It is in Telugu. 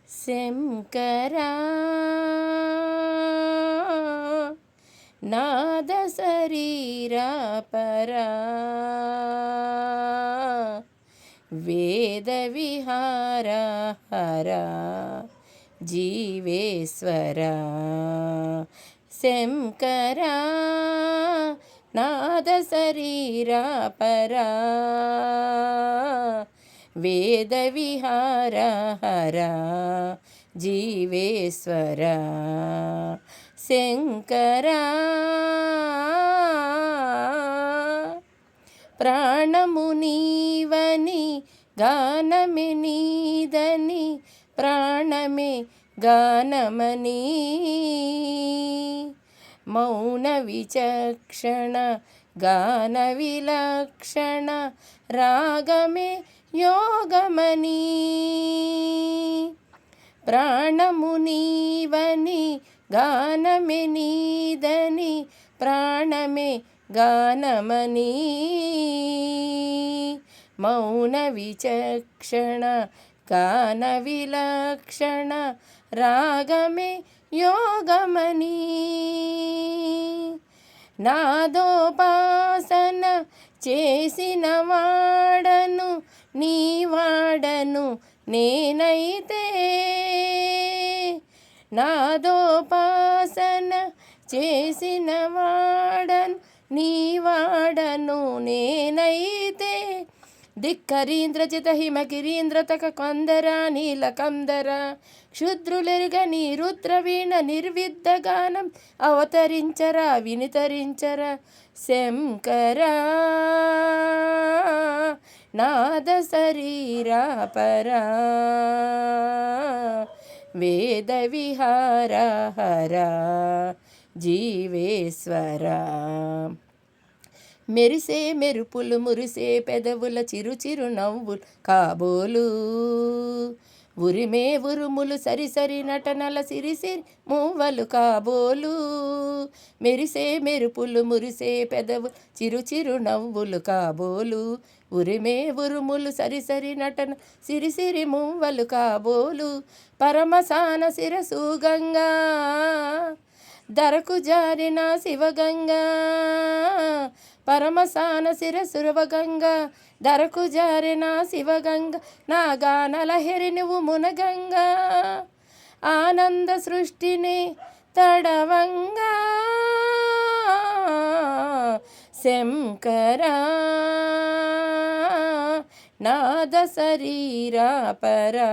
శంకరా నాద శరీరా పరా వేద విహార హరా జీవేశ్వరా శంకరా నాద శరీరా పరా వేద విహార హరా జీవేశ్వరా శంకరా ప్రాణము నీవని గానమే నీదని ప్రాణమే గానమని మౌన విచక్షణ గాన విలక్షణ రాగమే యోగమని ప్రాణము నీవని గానమే నీదని ప్రాణమే గానమని మౌన విచక్షణ గాన విలక్షణ రాగమే యోగమని నాదోపాసన చేసిన వాడను నీ వాడను నేనైతే నాదోపాసన చేసిన వాడను నీ వాడను నేనైతే ధిక్కరీంద్రజిత హిమగిరీంద్ర తక కందర నీలకందర క్షుద్రులెరుగని రుద్రవీణ నిర్విద్ద గానం అవతరించరా వినితరించరా శంకరా నాద శరీరా పరా వేద విహార హరా జీవేశ్వరా మెరిసే మెరుపులు మురిసే పెదవుల చిరు చిరు నవ్వులు కాబోలు ఉరిమే ఉరుములు సరిసరి నటనల సిరిసిరి మూవలు కాబోలు మెరిసే మెరుపులు మురిసే పెదవు చిరు చిరు నవ్వులు కాబోలు ఉరిమే ఉరుములు సరిసరి నటన సిరిసిరి మూవలు కాబోలు పరమసాన శిరసు గంగా ధరకు జారిన శివగంగా పరమసాన శిరసురవగంగా ధరకు జారిన శివగంగ నా గానలహరి నువ్వు మునగంగా ఆనంద సృష్టిని తడవంగా శంకరా నాద శరీరా పరా